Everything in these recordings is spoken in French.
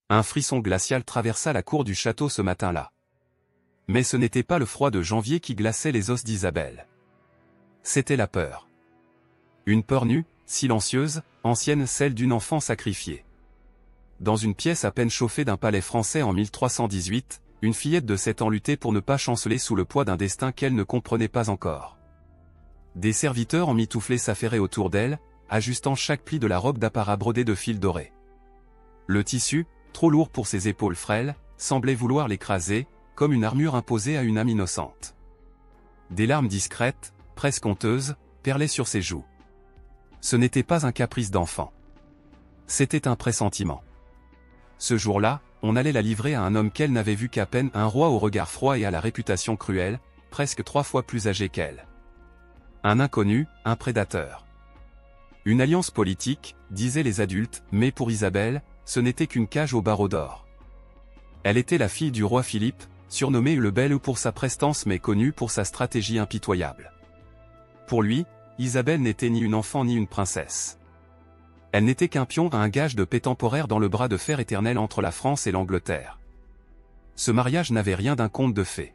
Un frisson glacial traversa la cour du château ce matin-là. Mais ce n'était pas le froid de janvier qui glaçait les os d'Isabelle. C'était la peur. Une peur nue, silencieuse, ancienne, celle d'une enfant sacrifiée. Dans une pièce à peine chauffée d'un palais français en 1318, une fillette de 7 ans luttait pour ne pas chanceler sous le poids d'un destin qu'elle ne comprenait pas encore. Des serviteurs emmitouflés s'affairaient autour d'elle, ajustant chaque pli de la robe d'apparat brodée de fils dorés. Le tissu, trop lourd pour ses épaules frêles, semblait vouloir l'écraser, comme une armure imposée à une âme innocente. Des larmes discrètes, presque honteuses, perlaient sur ses joues. Ce n'était pas un caprice d'enfant. C'était un pressentiment. Ce jour-là, on allait la livrer à un homme qu'elle n'avait vu qu'à peine, un roi au regard froid et à la réputation cruelle, presque 3 fois plus âgé qu'elle. Un inconnu, un prédateur. Une alliance politique, disaient les adultes, mais pour Isabelle, ce n'était qu'une cage aux barreaux d'or. Elle était la fille du roi Philippe, surnommé le Bel pour sa prestance mais connu pour sa stratégie impitoyable. Pour lui, Isabelle n'était ni une enfant ni une princesse. Elle n'était qu'un pion à un gage de paix temporaire dans le bras de fer éternel entre la France et l'Angleterre. Ce mariage n'avait rien d'un conte de fées.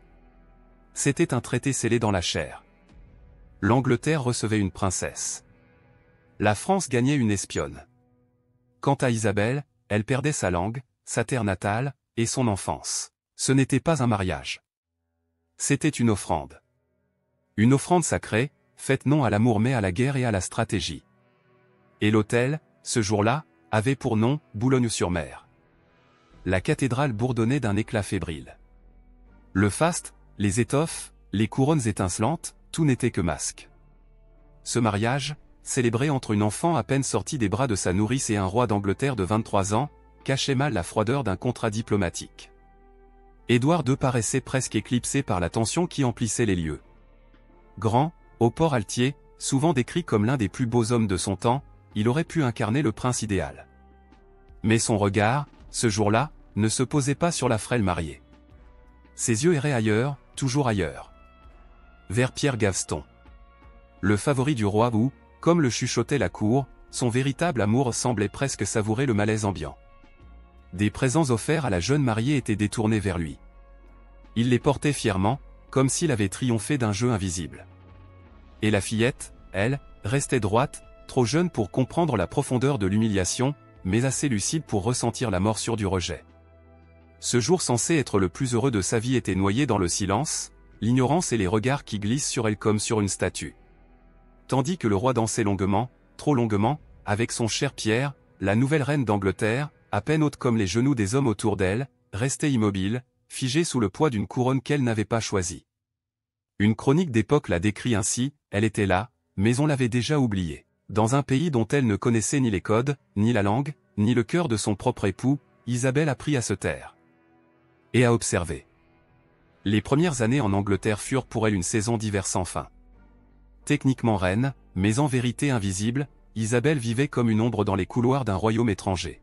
C'était un traité scellé dans la chair. L'Angleterre recevait une princesse. La France gagnait une espionne. Quant à Isabelle, elle perdait sa langue, sa terre natale, et son enfance. Ce n'était pas un mariage. C'était une offrande. Une offrande sacrée, faite non à l'amour mais à la guerre et à la stratégie. Et l'autel, ce jour-là, avait pour nom Boulogne-sur-Mer. La cathédrale bourdonnait d'un éclat fébrile. Le faste, les étoffes, les couronnes étincelantes, tout n'était que masque. Ce mariage, célébré entre une enfant à peine sortie des bras de sa nourrice et un roi d'Angleterre de 23 ans, cachait mal la froideur d'un contrat diplomatique. Édouard II paraissait presque éclipsé par la tension qui emplissait les lieux. Grand, au port altier, souvent décrit comme l'un des plus beaux hommes de son temps, il aurait pu incarner le prince idéal. Mais son regard, ce jour-là, ne se posait pas sur la frêle mariée. Ses yeux erraient ailleurs, toujours ailleurs. Vers Pierre Gaveston. Le favori du roi où, comme le chuchotait la cour, son véritable amour semblait presque savourer le malaise ambiant. Des présents offerts à la jeune mariée étaient détournés vers lui. Il les portait fièrement, comme s'il avait triomphé d'un jeu invisible. Et la fillette, elle, restait droite, trop jeune pour comprendre la profondeur de l'humiliation, mais assez lucide pour ressentir la morsure du rejet. Ce jour censé être le plus heureux de sa vie était noyé dans le silence, l'ignorance et les regards qui glissent sur elle comme sur une statue. Tandis que le roi dansait longuement, trop longuement, avec son cher Pierre, la nouvelle reine d'Angleterre, à peine haute comme les genoux des hommes autour d'elle, restait immobile, figée sous le poids d'une couronne qu'elle n'avait pas choisie. Une chronique d'époque la décrit ainsi, elle était là, mais on l'avait déjà oubliée. Dans un pays dont elle ne connaissait ni les codes, ni la langue, ni le cœur de son propre époux, Isabelle apprit à se taire. Et à observer. Les premières années en Angleterre furent pour elle une saison d'hiver sans fin. Techniquement reine, mais en vérité invisible, Isabelle vivait comme une ombre dans les couloirs d'un royaume étranger.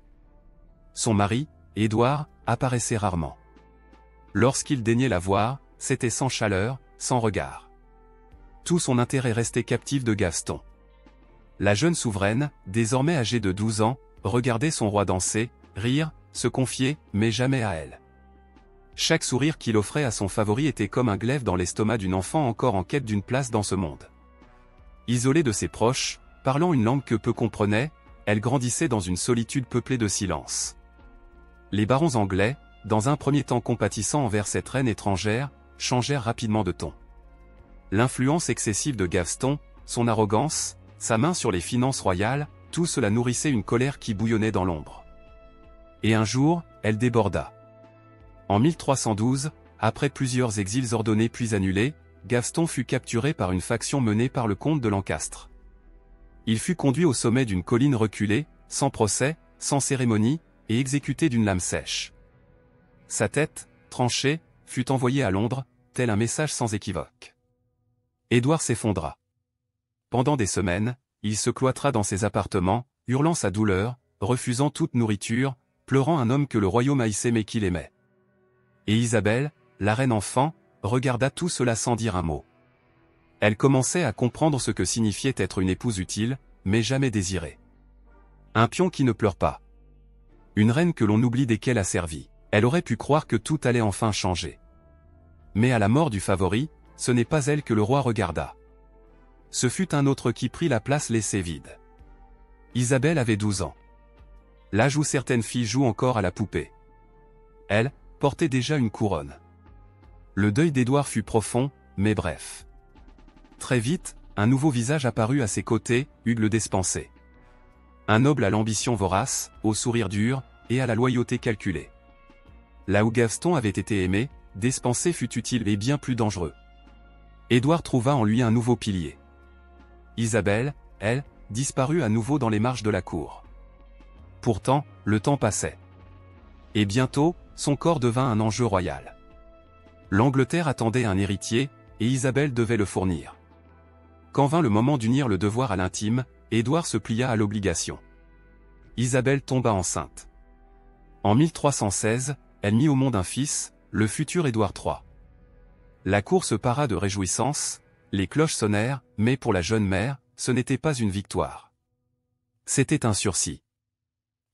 Son mari, Édouard, apparaissait rarement. Lorsqu'il daignait la voir, c'était sans chaleur, sans regard. Tout son intérêt restait captif de Gaveston. La jeune souveraine, désormais âgée de 12 ans, regardait son roi danser, rire, se confier, mais jamais à elle. Chaque sourire qu'il offrait à son favori était comme un glaive dans l'estomac d'une enfant encore en quête d'une place dans ce monde. Isolée de ses proches, parlant une langue que peu comprenaient, elle grandissait dans une solitude peuplée de silence. Les barons anglais, dans un premier temps compatissants envers cette reine étrangère, changèrent rapidement de ton. L'influence excessive de Gaveston, son arrogance, sa main sur les finances royales, tout cela nourrissait une colère qui bouillonnait dans l'ombre. Et un jour, elle déborda. En 1312, après plusieurs exils ordonnés puis annulés, Gaveston fut capturé par une faction menée par le comte de Lancastre. Il fut conduit au sommet d'une colline reculée, sans procès, sans cérémonie, et exécuté d'une lame sèche. Sa tête, tranchée, fut envoyée à Londres, tel un message sans équivoque. Édouard s'effondra. Pendant des semaines, il se cloîtra dans ses appartements, hurlant sa douleur, refusant toute nourriture, pleurant un homme que le royaume haïssait mais qu'il aimait. Et Isabelle, la reine enfant, regarda tout cela sans dire un mot. Elle commençait à comprendre ce que signifiait être une épouse utile, mais jamais désirée. Un pion qui ne pleure pas. Une reine que l'on oublie dès qu'elle a servi. Elle aurait pu croire que tout allait enfin changer. Mais à la mort du favori, ce n'est pas elle que le roi regarda. Ce fut un autre qui prit la place laissée vide. Isabelle avait 12 ans. L'âge où certaines filles jouent encore à la poupée. Elle portait déjà une couronne. Le deuil d'Édouard fut profond, mais bref. Très vite, un nouveau visage apparut à ses côtés, Hugues le Despensé. Un noble à l'ambition vorace, au sourire dur, et à la loyauté calculée. Là où Gaston avait été aimé, Despensé fut utile et bien plus dangereux. Édouard trouva en lui un nouveau pilier. Isabelle, elle, disparut à nouveau dans les marges de la cour. Pourtant, le temps passait. Et bientôt, son corps devint un enjeu royal. L'Angleterre attendait un héritier, et Isabelle devait le fournir. Quand vint le moment d'unir le devoir à l'intime, Édouard se plia à l'obligation. Isabelle tomba enceinte. En 1316, elle mit au monde un fils, le futur Édouard III. La cour se para de réjouissance, les cloches sonnèrent, mais pour la jeune mère, ce n'était pas une victoire. C'était un sursis.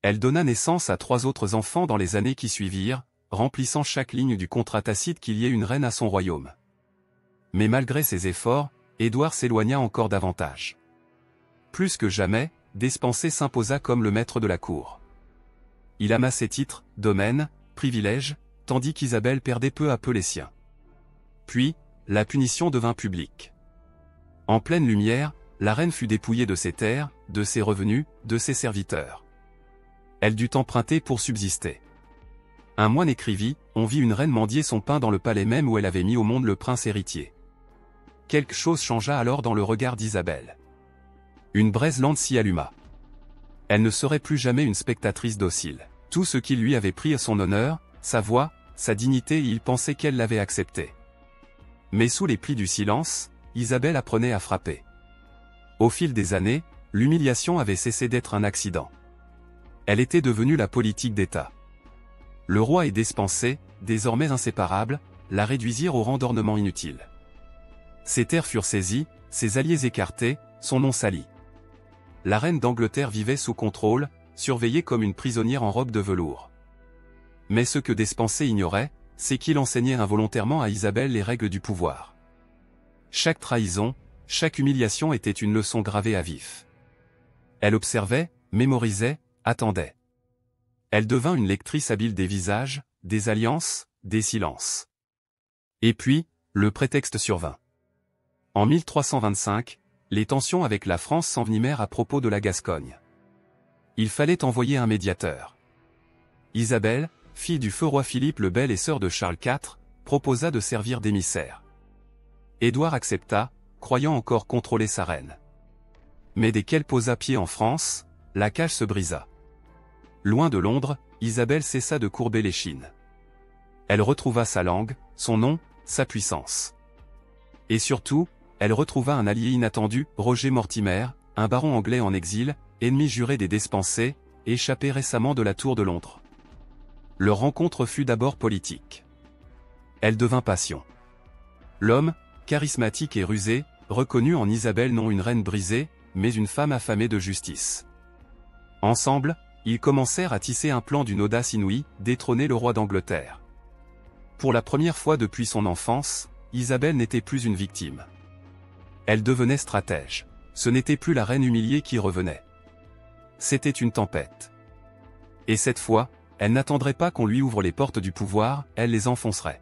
Elle donna naissance à 3 autres enfants dans les années qui suivirent, remplissant chaque ligne du contrat tacite qu'il y ait une reine à son royaume. Mais malgré ses efforts, Édouard s'éloigna encore davantage. Plus que jamais, Despensé s'imposa comme le maître de la cour. Il amassait titres, domaines, privilèges, tandis qu'Isabelle perdait peu à peu les siens. Puis, la punition devint publique. En pleine lumière, la reine fut dépouillée de ses terres, de ses revenus, de ses serviteurs. Elle dut emprunter pour subsister. Un moine écrivit, on vit une reine mendier son pain dans le palais même où elle avait mis au monde le prince héritier. Quelque chose changea alors dans le regard d'Isabelle. Une braise lente s'y alluma. Elle ne serait plus jamais une spectatrice docile. Tout ce qui lui avait pris à son honneur, sa voix, sa dignité, il pensait qu'elle l'avait accepté. Mais sous les plis du silence, Isabelle apprenait à frapper. Au fil des années, l'humiliation avait cessé d'être un accident. Elle était devenue la politique d'État. Le roi et Despensé, désormais inséparables, la réduisirent au rang d'ornement inutile. Ses terres furent saisies, ses alliés écartés, son nom sali. La reine d'Angleterre vivait sous contrôle, surveillée comme une prisonnière en robe de velours. Mais ce que Despensé ignorait, c'est qu'il enseignait involontairement à Isabelle les règles du pouvoir. Chaque trahison, chaque humiliation était une leçon gravée à vif. Elle observait, mémorisait, attendait. Elle devint une lectrice habile des visages, des alliances, des silences. Et puis, le prétexte survint. En 1325, les tensions avec la France s'envenimèrent à propos de la Gascogne. Il fallait envoyer un médiateur. Isabelle, fille du feu roi Philippe le Bel et sœur de Charles IV, proposa de servir d'émissaire. Édouard accepta, croyant encore contrôler sa reine. Mais dès qu'elle posa pied en France, la cage se brisa. Loin de Londres, Isabelle cessa de courber l'échine. Elle retrouva sa langue, son nom, sa puissance. Et surtout, elle retrouva un allié inattendu, Roger Mortimer, un baron anglais en exil, ennemi juré des Despensés, échappé récemment de la Tour de Londres. Leur rencontre fut d'abord politique. Elle devint passion. L'homme, charismatique et rusé, reconnut en Isabelle non une reine brisée, mais une femme affamée de justice. Ensemble, ils commencèrent à tisser un plan d'une audace inouïe, détrôner le roi d'Angleterre. Pour la première fois depuis son enfance, Isabelle n'était plus une victime. Elle devenait stratège. Ce n'était plus la reine humiliée qui revenait. C'était une tempête. Et cette fois, elle n'attendrait pas qu'on lui ouvre les portes du pouvoir, elle les enfoncerait.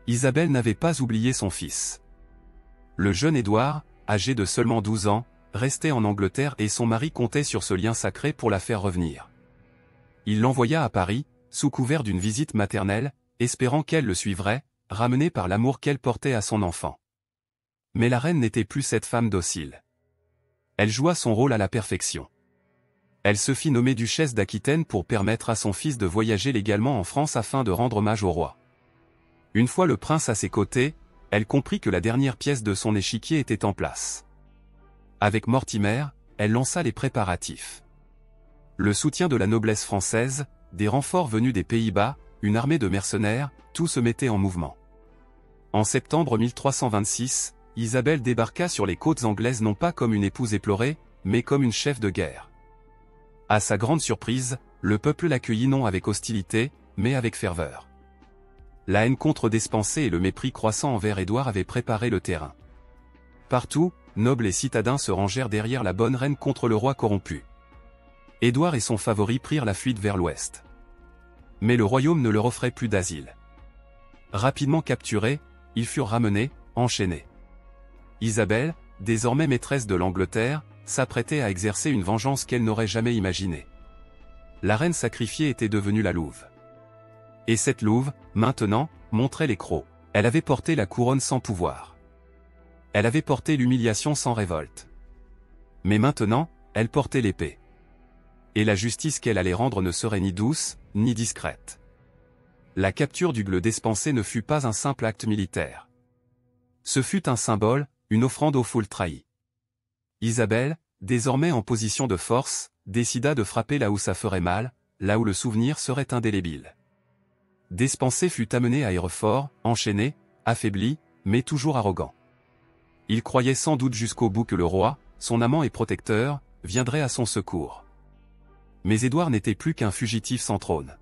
Isabelle n'avait pas oublié son fils. Le jeune Édouard, âgé de seulement 12 ans, restait en Angleterre et son mari comptait sur ce lien sacré pour la faire revenir. Il l'envoya à Paris, sous couvert d'une visite maternelle, espérant qu'elle le suivrait, ramenée par l'amour qu'elle portait à son enfant. Mais la reine n'était plus cette femme docile. Elle joua son rôle à la perfection. Elle se fit nommer duchesse d'Aquitaine pour permettre à son fils de voyager légalement en France afin de rendre hommage au roi. Une fois le prince à ses côtés, elle comprit que la dernière pièce de son échiquier était en place. Avec Mortimer, elle lança les préparatifs. Le soutien de la noblesse française, des renforts venus des Pays-Bas, une armée de mercenaires, tout se mettait en mouvement. En septembre 1326, Isabelle débarqua sur les côtes anglaises non pas comme une épouse éplorée, mais comme une chef de guerre. À sa grande surprise, le peuple l'accueillit non avec hostilité, mais avec ferveur. La haine contre Despensé et le mépris croissant envers Édouard avaient préparé le terrain. Partout, nobles et citadins se rangèrent derrière la bonne reine contre le roi corrompu. Édouard et son favori prirent la fuite vers l'ouest. Mais le royaume ne leur offrait plus d'asile. Rapidement capturés, ils furent ramenés, enchaînés. Isabelle, désormais maîtresse de l'Angleterre, s'apprêtait à exercer une vengeance qu'elle n'aurait jamais imaginée. La reine sacrifiée était devenue la louve. Et cette louve, maintenant, montrait les crocs. Elle avait porté la couronne sans pouvoir. Elle avait porté l'humiliation sans révolte. Mais maintenant, elle portait l'épée. Et la justice qu'elle allait rendre ne serait ni douce, ni discrète. La capture du bleu Despensé ne fut pas un simple acte militaire. Ce fut un symbole, une offrande aux foules trahies. Isabelle, désormais en position de force, décida de frapper là où ça ferait mal, là où le souvenir serait indélébile. Despensé fut amené à Aérefort, enchaîné, affaibli, mais toujours arrogant. Il croyait sans doute jusqu'au bout que le roi, son amant et protecteur, viendrait à son secours. Mais Édouard n'était plus qu'un fugitif sans trône.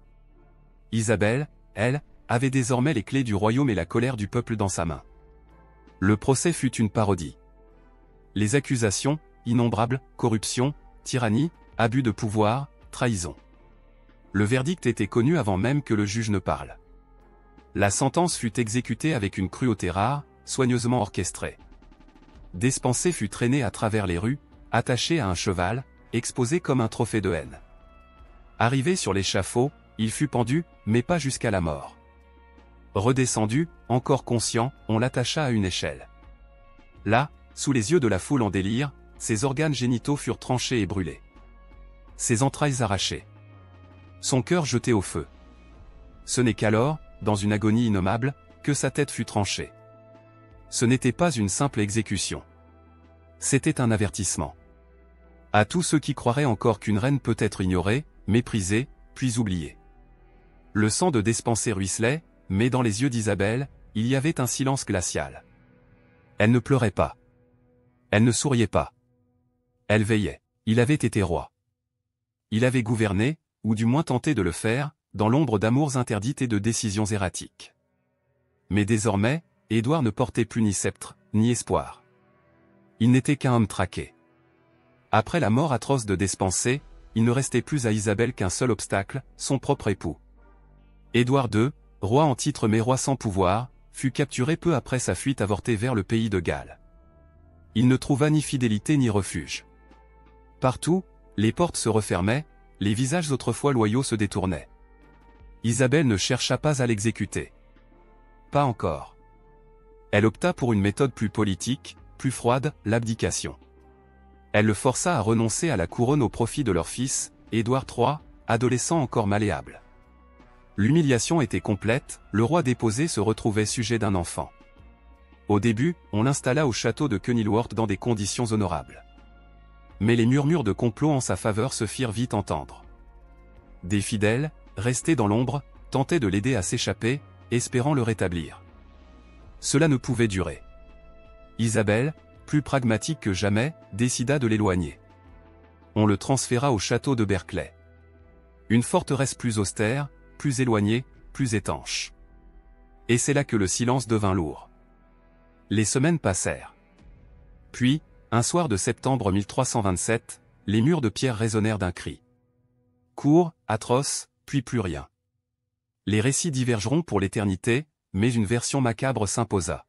Isabelle, elle, avait désormais les clés du royaume et la colère du peuple dans sa main. Le procès fut une parodie. Les accusations, innombrables, corruption, tyrannie, abus de pouvoir, trahison. Le verdict était connu avant même que le juge ne parle. La sentence fut exécutée avec une cruauté rare, soigneusement orchestrée. Despensé fut traîné à travers les rues, attaché à un cheval, exposé comme un trophée de haine. Arrivé sur l'échafaud, il fut pendu, mais pas jusqu'à la mort. Redescendu, encore conscient, on l'attacha à une échelle. Là, sous les yeux de la foule en délire, ses organes génitaux furent tranchés et brûlés. Ses entrailles arrachées. Son cœur jeté au feu. Ce n'est qu'alors, dans une agonie innommable, que sa tête fut tranchée. Ce n'était pas une simple exécution. C'était un avertissement. À tous ceux qui croiraient encore qu'une reine peut être ignorée, méprisée, puis oubliée. Le sang de Despensé ruisselait, mais dans les yeux d'Isabelle, il y avait un silence glacial. Elle ne pleurait pas. Elle ne souriait pas. Elle veillait. Il avait été roi. Il avait gouverné, ou du moins tenté de le faire, dans l'ombre d'amours interdites et de décisions erratiques. Mais désormais, Édouard ne portait plus ni sceptre, ni espoir. Il n'était qu'un homme traqué. Après la mort atroce de Despensé, il ne restait plus à Isabelle qu'un seul obstacle, son propre époux. Édouard II, roi en titre mais roi sans pouvoir, fut capturé peu après sa fuite avortée vers le pays de Galles. Il ne trouva ni fidélité ni refuge. Partout, les portes se refermaient, les visages autrefois loyaux se détournaient. Isabelle ne chercha pas à l'exécuter. Pas encore. Elle opta pour une méthode plus politique, plus froide, l'abdication. Elle le força à renoncer à la couronne au profit de leur fils, Édouard III, adolescent encore malléable. L'humiliation était complète, le roi déposé se retrouvait sujet d'un enfant. Au début, on l'installa au château de Kenilworth dans des conditions honorables. Mais les murmures de complot en sa faveur se firent vite entendre. Des fidèles, restés dans l'ombre, tentaient de l'aider à s'échapper, espérant le rétablir. Cela ne pouvait durer. Isabelle, plus pragmatique que jamais, décida de l'éloigner. On le transféra au château de Berkeley. Une forteresse plus austère, plus éloignée, plus étanche. Et c'est là que le silence devint lourd. Les semaines passèrent. Puis, un soir de septembre 1327, les murs de pierre résonnèrent d'un cri. Court, atroce, puis plus rien. Les récits divergeront pour l'éternité, mais une version macabre s'imposa.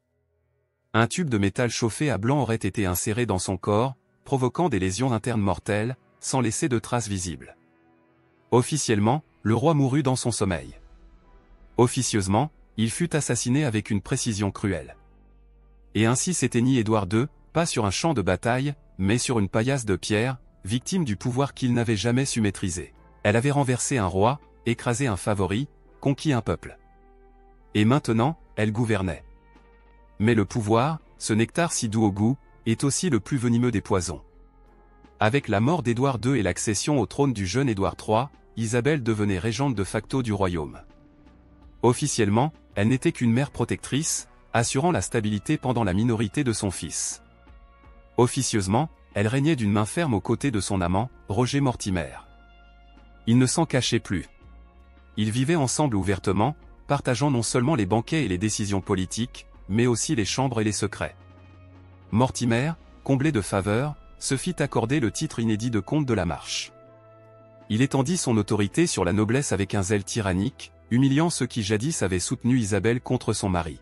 Un tube de métal chauffé à blanc aurait été inséré dans son corps, provoquant des lésions internes mortelles, sans laisser de traces visibles. Officiellement, le roi mourut dans son sommeil. Officieusement, il fut assassiné avec une précision cruelle. Et ainsi s'éteignit Édouard II, pas sur un champ de bataille, mais sur une paillasse de pierre, victime du pouvoir qu'il n'avait jamais su maîtriser. Elle avait renversé un roi, écrasé un favori, conquis un peuple. Et maintenant, elle gouvernait. Mais le pouvoir, ce nectar si doux au goût, est aussi le plus venimeux des poisons. Avec la mort d'Édouard II et l'accession au trône du jeune Édouard III, Isabelle devenait régente de facto du royaume. Officiellement, elle n'était qu'une mère protectrice, assurant la stabilité pendant la minorité de son fils. Officieusement, elle régnait d'une main ferme aux côtés de son amant, Roger Mortimer. Ils ne s'en cachaient plus. Ils vivaient ensemble ouvertement, partageant non seulement les banquets et les décisions politiques, mais aussi les chambres et les secrets. Mortimer, comblé de faveurs, se fit accorder le titre inédit de comte de la Marche. Il étendit son autorité sur la noblesse avec un zèle tyrannique, humiliant ceux qui jadis avaient soutenu Isabelle contre son mari.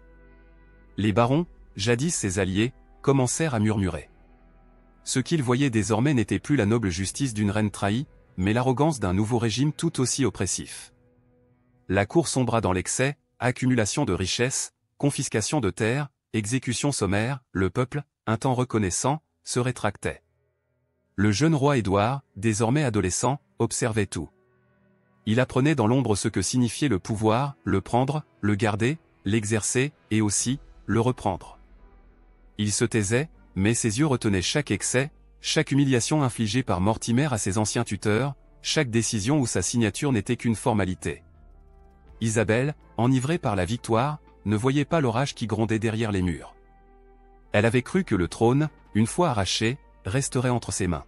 Les barons, jadis ses alliés, commencèrent à murmurer. Ce qu'ils voyaient désormais n'était plus la noble justice d'une reine trahie, mais l'arrogance d'un nouveau régime tout aussi oppressif. La cour sombra dans l'excès, accumulation de richesses, confiscation de terres, exécution sommaire, le peuple, un temps reconnaissant, se rétractait. Le jeune roi Édouard, désormais adolescent, observait tout. Il apprenait dans l'ombre ce que signifiait le pouvoir, le prendre, le garder, l'exercer, et aussi, le reprendre. Il se taisait, mais ses yeux retenaient chaque excès, chaque humiliation infligée par Mortimer à ses anciens tuteurs, chaque décision où sa signature n'était qu'une formalité. Isabelle, enivrée par la victoire, ne voyait pas l'orage qui grondait derrière les murs. Elle avait cru que le trône, une fois arraché, resterait entre ses mains.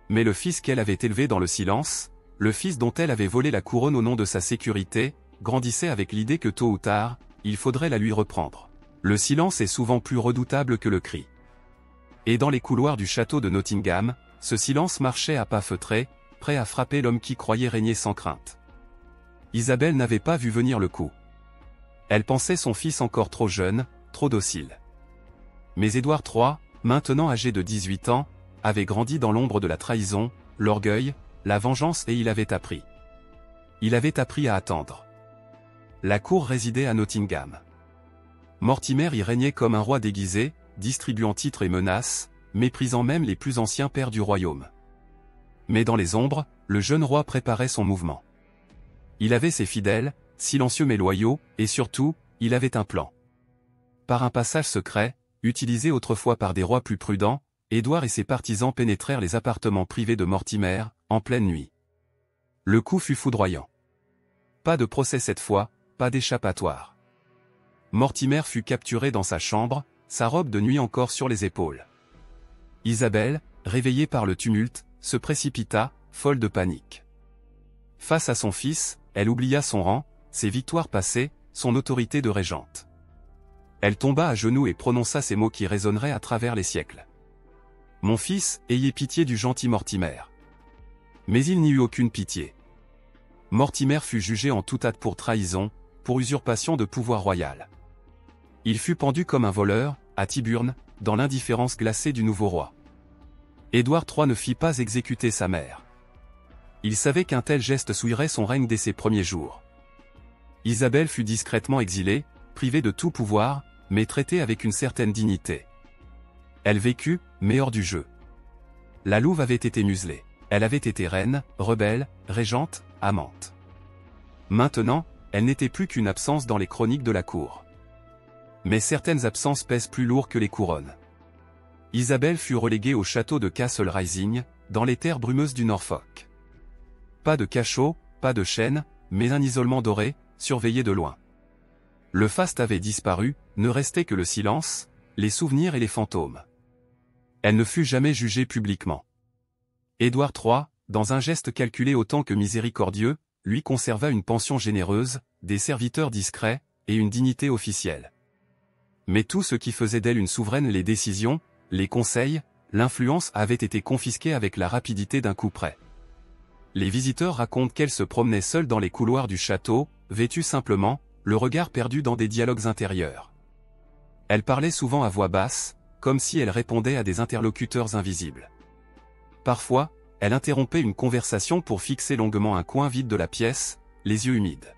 Mais le fils qu'elle avait élevé dans le silence, le fils dont elle avait volé la couronne au nom de sa sécurité, grandissait avec l'idée que tôt ou tard, il faudrait la lui reprendre. Le silence est souvent plus redoutable que le cri. Et dans les couloirs du château de Nottingham, ce silence marchait à pas feutrés, prêt à frapper l'homme qui croyait régner sans crainte. Isabelle n'avait pas vu venir le coup. Elle pensait son fils encore trop jeune, trop docile. Mais Édouard III, maintenant âgé de 18 ans, avait grandi dans l'ombre de la trahison, l'orgueil, la vengeance et il avait appris. Il avait appris à attendre. La cour résidait à Nottingham. Mortimer y régnait comme un roi déguisé, distribuant titres et menaces, méprisant même les plus anciens pères du royaume. Mais dans les ombres, le jeune roi préparait son mouvement. Il avait ses fidèles, silencieux mais loyaux, et surtout, il avait un plan. Par un passage secret, utilisé autrefois par des rois plus prudents, Édouard et ses partisans pénétrèrent les appartements privés de Mortimer, en pleine nuit. Le coup fut foudroyant. Pas de procès cette fois, pas d'échappatoire. Mortimer fut capturé dans sa chambre, sa robe de nuit encore sur les épaules. Isabelle, réveillée par le tumulte, se précipita, folle de panique. Face à son fils, elle oublia son rang, ses victoires passées, son autorité de régente. Elle tomba à genoux et prononça ces mots qui résonneraient à travers les siècles. « Mon fils, ayez pitié du gentil Mortimer. » Mais il n'y eut aucune pitié. Mortimer fut jugé en toute hâte pour trahison, pour usurpation de pouvoir royal. Il fut pendu comme un voleur, à Tyburn, dans l'indifférence glacée du nouveau roi. Édouard III ne fit pas exécuter sa mère. Il savait qu'un tel geste souillerait son règne dès ses premiers jours. Isabelle fut discrètement exilée, privée de tout pouvoir, mais traitée avec une certaine dignité. Elle vécut, mais hors du jeu. La louve avait été muselée. Elle avait été reine, rebelle, régente, amante. Maintenant, elle n'était plus qu'une absence dans les chroniques de la cour. Mais certaines absences pèsent plus lourd que les couronnes. Isabelle fut reléguée au château de Castle Rising, dans les terres brumeuses du Norfolk. Pas de cachot, pas de chaîne, mais un isolement doré, surveillé de loin. Le faste avait disparu, ne restait que le silence, les souvenirs et les fantômes. Elle ne fut jamais jugée publiquement. Édouard III, dans un geste calculé autant que miséricordieux, lui conserva une pension généreuse, des serviteurs discrets, et une dignité officielle. Mais tout ce qui faisait d'elle une souveraine, les décisions, les conseils, l'influence avaient été confisqués avec la rapidité d'un coup près. Les visiteurs racontent qu'elle se promenait seule dans les couloirs du château, vêtue simplement, le regard perdu dans des dialogues intérieurs. Elle parlait souvent à voix basse, comme si elle répondait à des interlocuteurs invisibles. Parfois, elle interrompait une conversation pour fixer longuement un coin vide de la pièce, les yeux humides.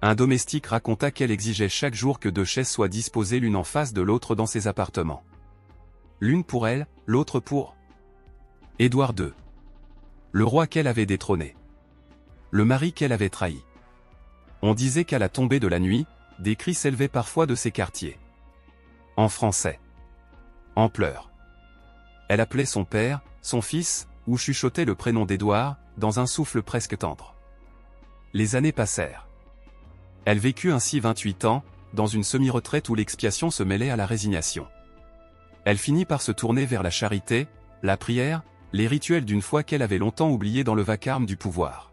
Un domestique raconta qu'elle exigeait chaque jour que 2 chaises soient disposées l'une en face de l'autre dans ses appartements. L'une pour elle, l'autre pour Édouard II. Le roi qu'elle avait détrôné. Le mari qu'elle avait trahi. On disait qu'à la tombée de la nuit, des cris s'élevaient parfois de ces quartiers. En français. En pleurs. Elle appelait son père, son fils, ou chuchotait le prénom d'Édouard, dans un souffle presque tendre. Les années passèrent. Elle vécut ainsi 28 ans, dans une semi-retraite où l'expiation se mêlait à la résignation. Elle finit par se tourner vers la charité, la prière, les rituels d'une foi qu'elle avait longtemps oubliés dans le vacarme du pouvoir.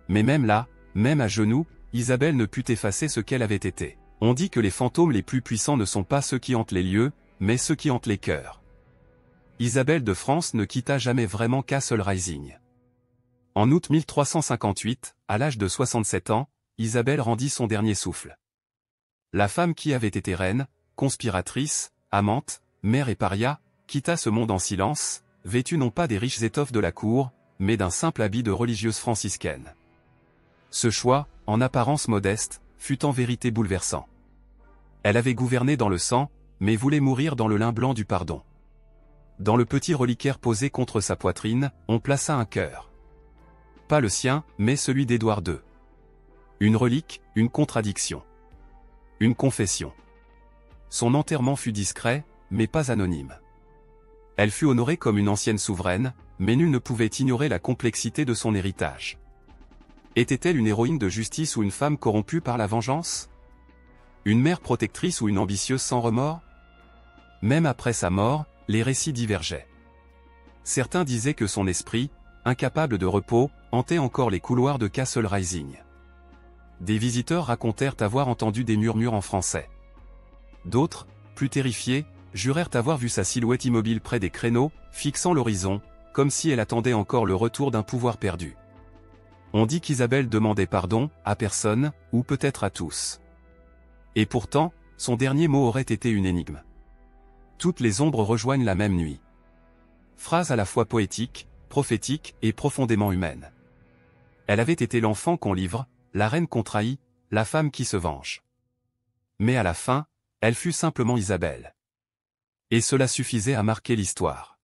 Mais même là, même à genoux, Isabelle ne put effacer ce qu'elle avait été. On dit que les fantômes les plus puissants ne sont pas ceux qui hantent les lieux, mais ceux qui hantent les cœurs. Isabelle de France ne quitta jamais vraiment Castle Rising. En août 1358, à l'âge de 67 ans, Isabelle rendit son dernier souffle. La femme qui avait été reine, conspiratrice, amante, mère et paria, quitta ce monde en silence, vêtue non pas des riches étoffes de la cour, mais d'un simple habit de religieuse franciscaine. Ce choix, en apparence modeste, fut en vérité bouleversant. Elle avait gouverné dans le sang, mais voulait mourir dans le lin blanc du pardon. Dans le petit reliquaire posé contre sa poitrine, on plaça un cœur. Pas le sien, mais celui d'Édouard II. Une relique, une contradiction. Une confession. Son enterrement fut discret, mais pas anonyme. Elle fut honorée comme une ancienne souveraine, mais nul ne pouvait ignorer la complexité de son héritage. Était-elle une héroïne de justice ou une femme corrompue par la vengeance? Une mère protectrice ou une ambitieuse sans remords? Même après sa mort, les récits divergeaient. Certains disaient que son esprit, incapable de repos, hantait encore les couloirs de Castle Rising. Des visiteurs racontèrent avoir entendu des murmures en français. D'autres, plus terrifiés, jurèrent avoir vu sa silhouette immobile près des créneaux, fixant l'horizon, comme si elle attendait encore le retour d'un pouvoir perdu. On dit qu'Isabelle demandait pardon, à personne, ou peut-être à tous. Et pourtant, son dernier mot aurait été une énigme. Toutes les ombres rejoignent la même nuit. Phrase à la fois poétique, prophétique et profondément humaine. Elle avait été l'enfant qu'on livre, la reine qu'on trahit, la femme qui se venge. Mais à la fin, elle fut simplement Isabelle. Et cela suffisait à marquer l'histoire.